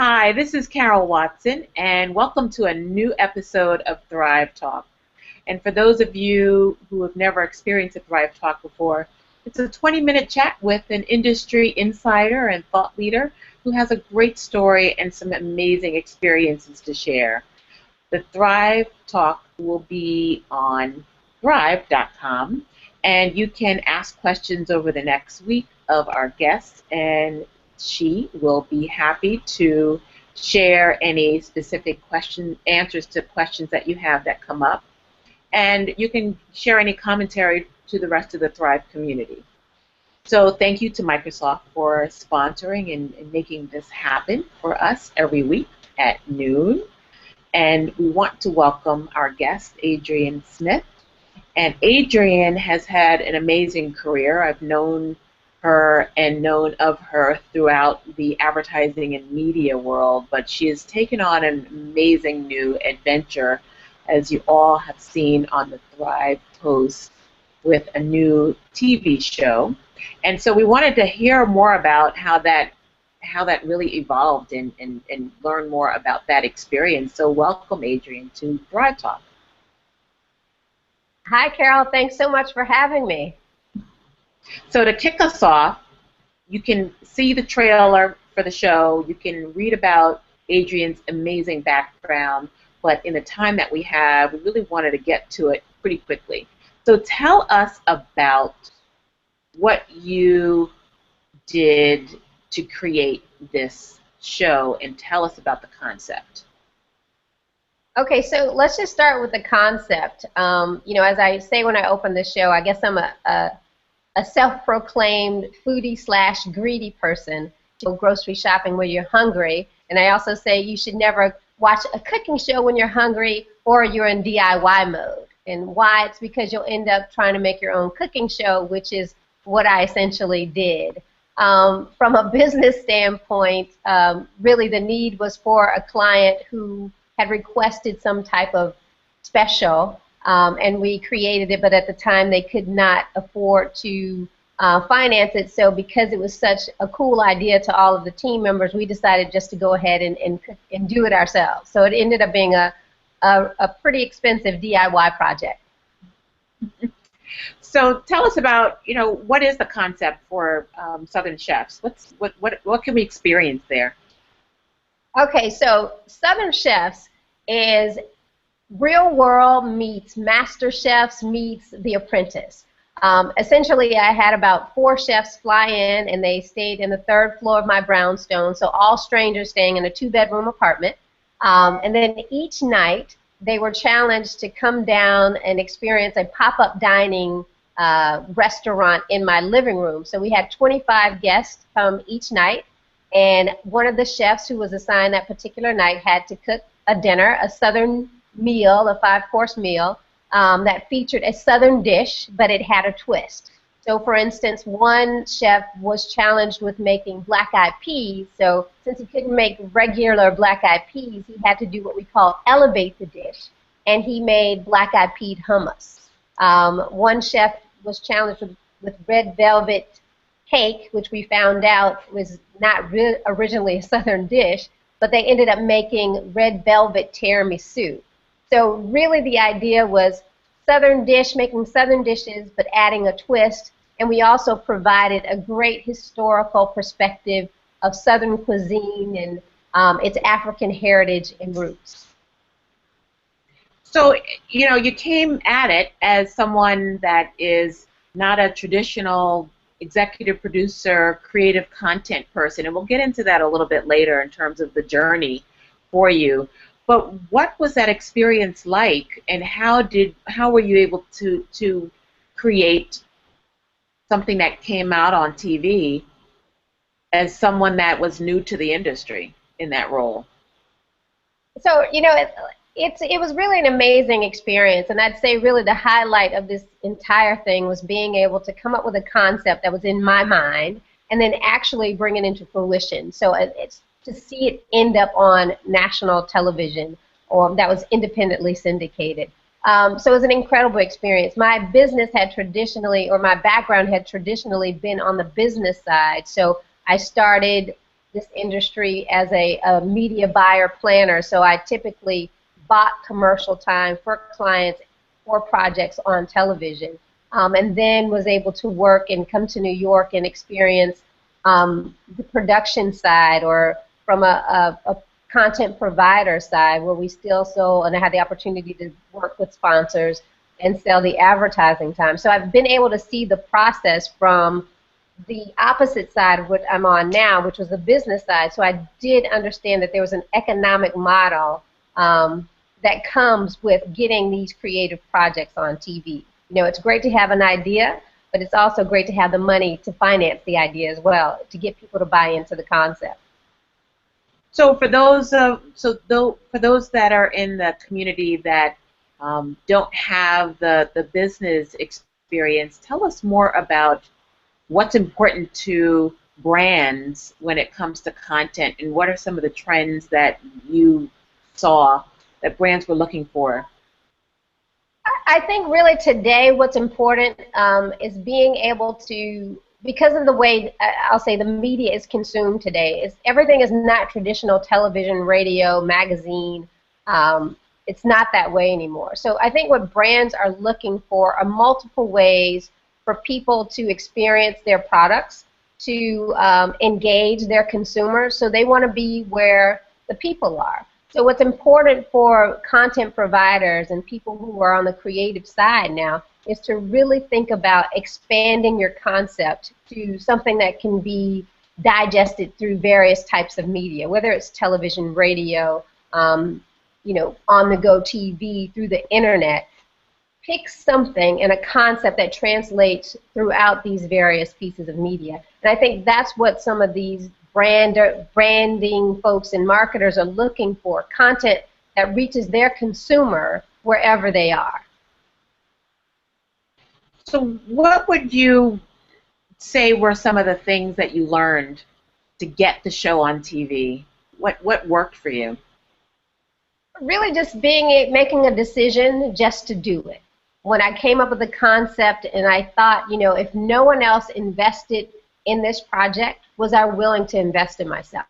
Hi, this is Carol Watson, and welcome to a new episode of Thrive Talk. And for those of you who have never experienced a Thrive Talk before, it's a 20-minute chat with an industry insider and thought leader who has a great story and some amazing experiences to share. The Thrive Talk will be on thrive.com, and you can ask questions over the next week of our guests, and she will be happy to share any specific answers to questions that you have that come up. And you can share any commentary to the rest of the Thrive community. So thank you to Microsoft for sponsoring and making this happen for us every week at noon. And we want to welcome our guest, Adrianne Smith. And Adrianne has had an amazing career. I've known her and known of her throughout the advertising and media world, but she has taken on an amazing new adventure, as you all have seen on the Thrive post, with a new TV show. And so we wanted to hear more about how that really evolved and learn more about that experience. So welcome, Adrianne, to Thrive Talk. Hi, Carol. Thanks so much for having me. So to kick us off, you can see the trailer for the show. You can read about Adrianne's amazing background, but in the time that we have, we really wanted to get to it pretty quickly. So tell us about what you did to create this show, and tell us about the concept. Okay, so let's just start with the concept. As I say when I open the show, I guess I'm a self-proclaimed foodie/greedy person. You go grocery shopping when you're hungry, and I also say you should never watch a cooking show when you're hungry or you're in DIY mode. And why? It's because you'll end up trying to make your own cooking show, which is what I essentially did. From a business standpoint, really the need was for a client who had requested some type of special, and we created it, but at the time they could not afford to finance it. So because it was such a cool idea to all of the team members, we decided just to go ahead and do it ourselves. So it ended up being a pretty expensive DIY project. So tell us about, what is the concept for Southern Chefs? What can we experience there? Okay, so Southern Chefs is Real World meets Master Chefs meets The Apprentice. Essentially, I had about 4 chefs fly in, and they stayed in the 3rd floor of my brownstone, so all strangers staying in a 2-bedroom apartment. And then each night, they were challenged to come down and experience a pop-up dining restaurant in my living room. So we had 25 guests come each night, and one of the chefs who was assigned that particular night had to cook a dinner, a Southern meal, a 5-course meal, that featured a Southern dish, but it had a twist. So for instance, one chef was challenged with making black-eyed peas. So since he couldn't make regular black-eyed peas, he had to do what we call elevate the dish, and he made black-eyed pea hummus. One chef was challenged with red velvet cake, which we found out was not originally a Southern dish, but they ended up making red velvet tiramisu. So really the idea was Southern dish, making Southern dishes, but adding a twist, and we also provided a great historical perspective of Southern cuisine and its African heritage and roots. So, you came at it as someone that is not a traditional executive producer, creative content person, and we'll get into that a little bit later in terms of the journey for you. But what was that experience like, and how were you able to create something that came out on TV as someone that was new to the industry in that role? So, it was really an amazing experience, and I'd say really the highlight of this entire thing was being able to come up with a concept that was in my mind and then actually bring it into fruition. So it's to see it end up on national television or that was independently syndicated. So it was an incredible experience. My business had traditionally, or my background had traditionally been on the business side. So I started this industry as a media buyer planner, so I typically bought commercial time for clients for projects on television, and then was able to work and come to New York and experience the production side, or from a content provider side, where we still sold, and I had the opportunity to work with sponsors and sell the advertising time. So I've been able to see the process from the opposite side of what I'm on now, which was the business side. So I did understand that there was an economic model that comes with getting these creative projects on TV. You know, it's great to have an idea, but it's also great to have the money to finance the idea as well, to get people to buy into the concept. So for those for those that are in the community that don't have the business experience, tell us more about what's important to brands when it comes to content, and what are some of the trends that you saw that brands were looking for? I think really today what's important is being able to, because of the way I'll say the media is consumed today, everything is not traditional television, radio, magazine. It's not that way anymore. So I think what brands are looking for are multiple ways for people to experience their products, to engage their consumers. So they want to be where the people are. So what's important for content providers and people who are on the creative side now is to really think about expanding your concept to something that can be digested through various types of media, whether it's television, radio, you know, on-the-go TV, through the internet. Pick something and a concept that translates throughout these various pieces of media. And I think that's what some of these branding folks and marketers are looking for, content that reaches their consumer wherever they are. So what would you say were some of the things that you learned to get the show on TV? What worked for you? Really just making a decision just to do it. When I came up with the concept and I thought, you know, if no one else invested in this project, was I willing to invest in myself?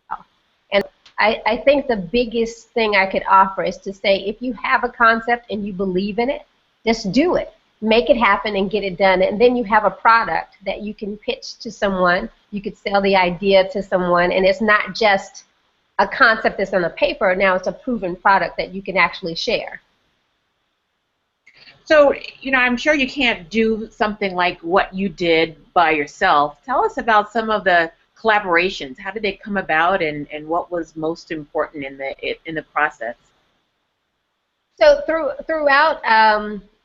And I think the biggest thing I could offer is to say, if you have a concept and you believe in it, just do it. Make it happen and get it done. And then you have a product that you can pitch to someone. You could sell the idea to someone, and it's not just a concept that's on the paper. Now it's a proven product that you can actually share. So, you know, I'm sure you can't do something like what you did by yourself. Tell us about some of the collaborations. How did they come about, and what was most important in the process? So throughout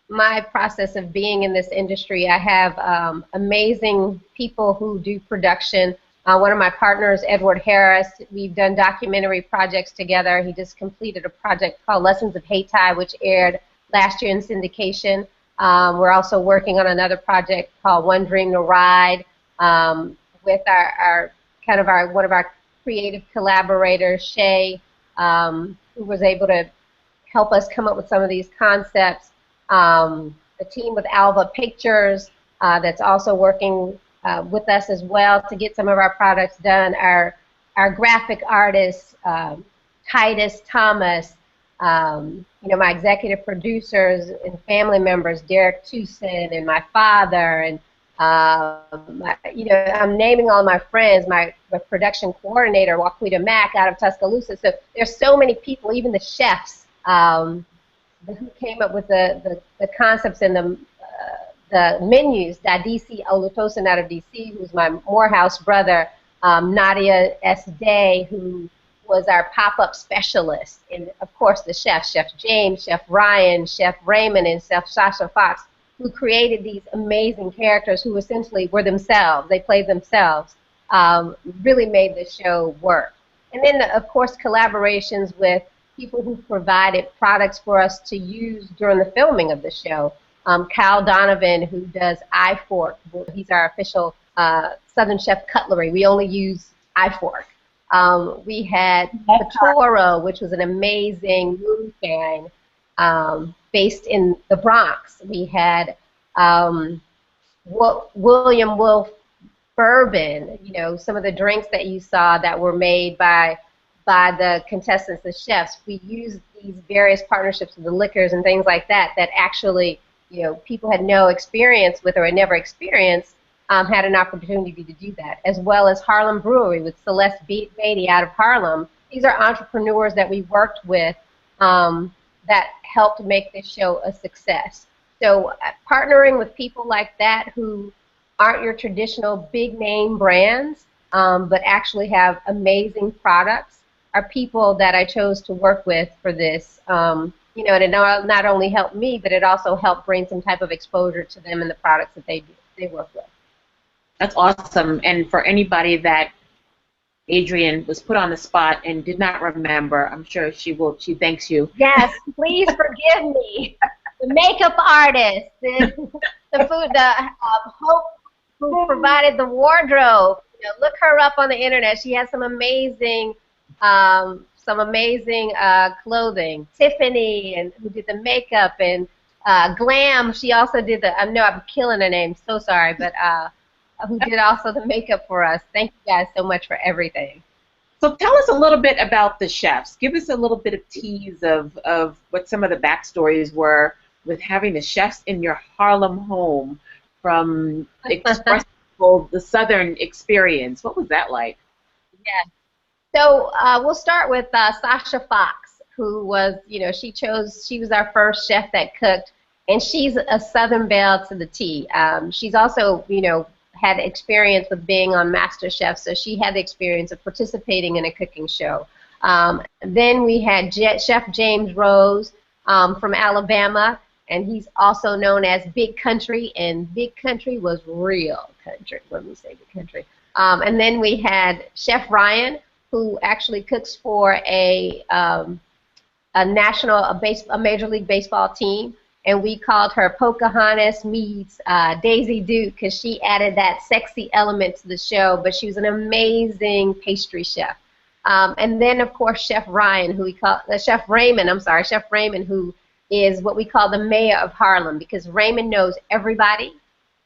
my process of being in this industry, I have amazing people who do production. One of my partners, Edward Harris, we've done documentary projects together. He just completed a project called Lessons of Hayti, which aired last year in syndication. We're also working on another project called One Dream to Ride with one of our creative collaborators, Shay, who was able to help us come up with some of these concepts. The team with Alva Pictures that's also working with us as well to get some of our products done. Our graphic artists, Titus Thomas, you know, my executive producers and family members, Derek Tucson, and my father, and you know, I'm naming all my friends, my production coordinator, Waquita Mack, out of Tuscaloosa. So there's so many people, even the chefs, who came up with the concepts and the menus. Dadisi Olutosin out of D.C., who's my Morehouse brother, Nadia S. Day, who was our pop-up specialist, and of course the chefs, Chef James, Chef Ryan, Chef Raymond, and Chef Sasha Fox, who created these amazing characters who essentially were themselves. They played themselves, really made the show work. And then, of course, collaborations with people who provided products for us to use during the filming of the show. Kyle Donovan, who does iFork. He's our official Southern Chef cutlery. We only use iFork. We had the Toro, which was an amazing moon fan based in the Bronx. We had William Wolf bourbon, some of the drinks that you saw that were made by the contestants, the chefs. We used these various partnerships with the liquors and things like that that actually, people had no experience with or had never experienced, had an opportunity to do that, as well as Harlem Brewery with Celeste Beatty out of Harlem. These are entrepreneurs that we worked with that helped make this show a success. So partnering with people like that who aren't your traditional big name brands, but actually have amazing products, are people that I chose to work with for this. And it not only helped me, but it also helped bring some type of exposure to them and the products that they work with. That's awesome. And for anybody that Adrianne was put on the spot and did not remember, I'm sure she thanks you. Yes, please forgive me. The makeup artist, the Hope, who provided the wardrobe. Look her up on the internet. She has some amazing clothing. Tiffany, and who did the makeup, and Glam. She also did the. I know I'm killing her name. So sorry, but who did also the makeup for us. Thank you guys so much for everything. So tell us a little bit about the chefs. Give us a little bit of tease of what some of the backstories were with having the chefs in your Harlem home from expressing the Southern experience. What was that like? Yeah. So we'll start with Sasha Fox, who was, she was our first chef that cooked, and she's a Southern belle to the T. She's also, had experience with being on MasterChef, so she had the experience of participating in a cooking show. Then we had Chef James Rose from Alabama, and he's also known as Big Country, and Big Country was real country when we say Big Country. And then we had Chef Ryan, who actually cooks for a Major League Baseball team, and we called her Pocahontas meets Daisy Duke because she added that sexy element to the show, but she was an amazing pastry chef. And then, of course, Chef Raymond, who is what we call the mayor of Harlem, because Raymond knows everybody,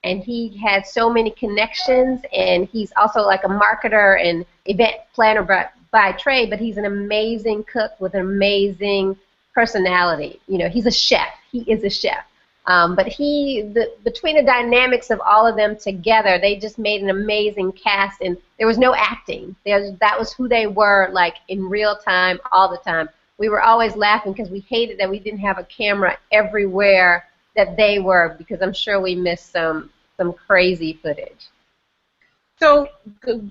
and he had so many connections, and he's also like a marketer and event planner by trade, but he's an amazing cook with an amazing personality. He's a chef. He is a chef. But between the dynamics of all of them together, they just made an amazing cast, and there was no acting. That was who they were, like, in real time, all the time. We were always laughing because we hated that we didn't have a camera everywhere that they were, because I'm sure we missed some crazy footage. So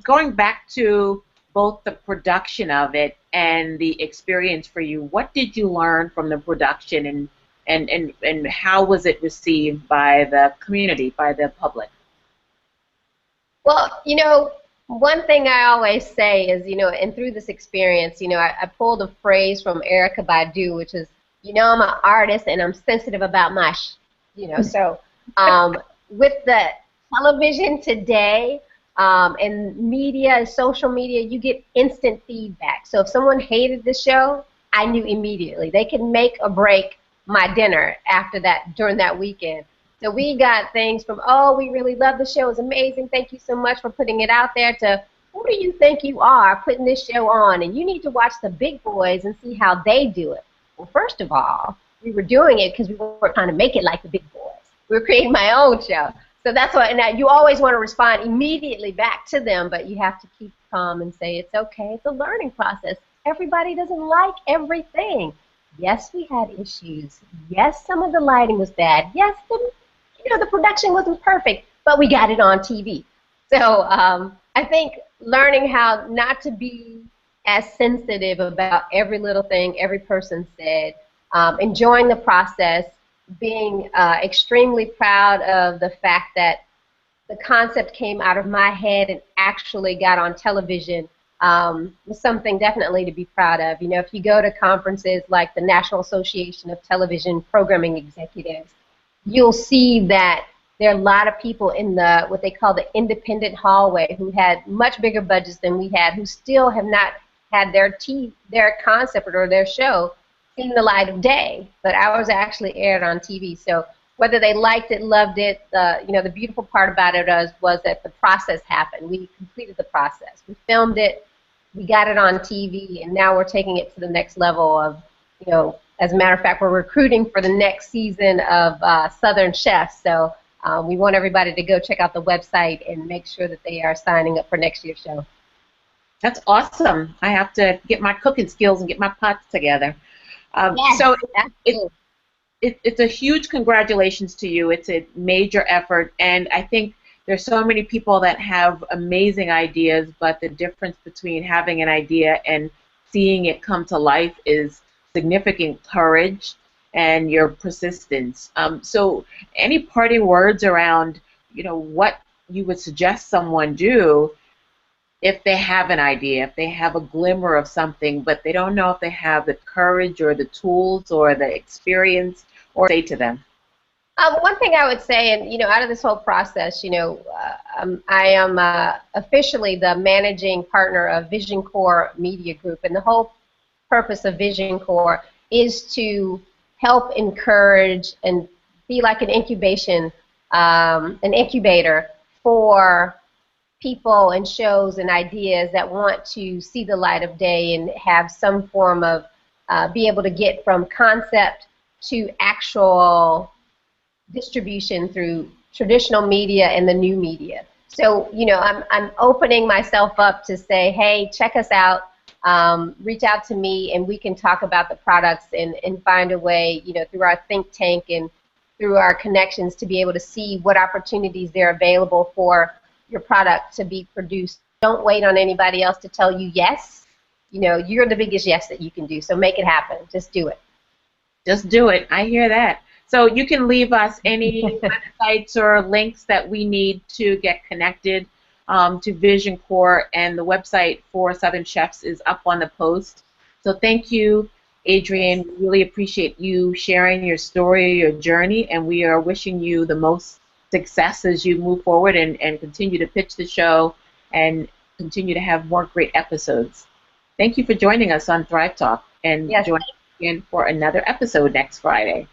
going back to both the production of it and the experience for you, what did you learn from the production, and how was it received by the community, by the public? Well, one thing I always say is, and through this experience, I pulled a phrase from Erykah Badu, which is, I'm an artist and I'm sensitive about my, so with the television today and media, social media, you get instant feedback. So if someone hated the show, I knew immediately. They could make or break my dinner during that weekend. So we got things from, oh, we really love the show. It's amazing. Thank you so much for putting it out there, to, who do you think you are putting this show on? And you need to watch the big boys and see how they do it. Well, first of all, we were doing it because we were trying to make it like the big boys. We were creating my own show. So that's why, and you always want to respond immediately back to them, but you have to keep calm and say, it's okay. It's a learning process. Everybody doesn't like everything. Yes, we had issues. Yes, some of the lighting was bad. Yes, the production wasn't perfect, but we got it on TV. So I think learning how not to be as sensitive about every little thing every person said, enjoying the process, being extremely proud of the fact that the concept came out of my head and actually got on television was something definitely to be proud of. If you go to conferences like the National Association of Television Programming Executives, you'll see that there are a lot of people in what they call the independent hallway who had much bigger budgets than we had, who still have not had their concept or their show seen the light of day, but ours actually aired on TV. So whether they liked it, loved it. The beautiful part about it was that the process happened. We completed the process. We filmed it. We got it on TV, and now we're taking it to the next level of, as a matter of fact, we're recruiting for the next season of Southern Chefs. So we want everybody to go check out the website and make sure that they are signing up for next year's show. That's awesome. I have to get my cooking skills and get my pots together. Yes, so it's a huge congratulations to you. It's a major effort, and I think there's so many people that have amazing ideas, but the difference between having an idea and seeing it come to life is significant courage and your persistence. So any parting words around, what you would suggest someone do if they have an idea, if they have a glimmer of something, but they don't know if they have the courage or the tools or the experience, or say to them? One thing I would say, and out of this whole process, I am officially the managing partner of Vision Core Media Group, and the whole purpose of Vision Core is to help encourage and be like an incubator for people and shows and ideas that want to see the light of day and have some form of be able to get from concept to actual distribution through traditional media and the new media. So, I'm opening myself up to say, hey, check us out, reach out to me, and we can talk about the products and find a way, through our think tank and through our connections to be able to see what opportunities they're available for your product to be produced. Don't wait on anybody else to tell you yes. You're the biggest yes that you can do, so make it happen. Just do it. Just do it. I hear that. So you can leave us any websites or links that we need to get connected to Vision Core, and the website for Southern Chefs is up on the post. So thank you, Adrianne. We really appreciate you sharing your story, your journey, and we are wishing you the most success as you move forward and continue to pitch the show and continue to have more great episodes. Thank you for joining us on Thrive Talk, and join us again for another episode next Friday.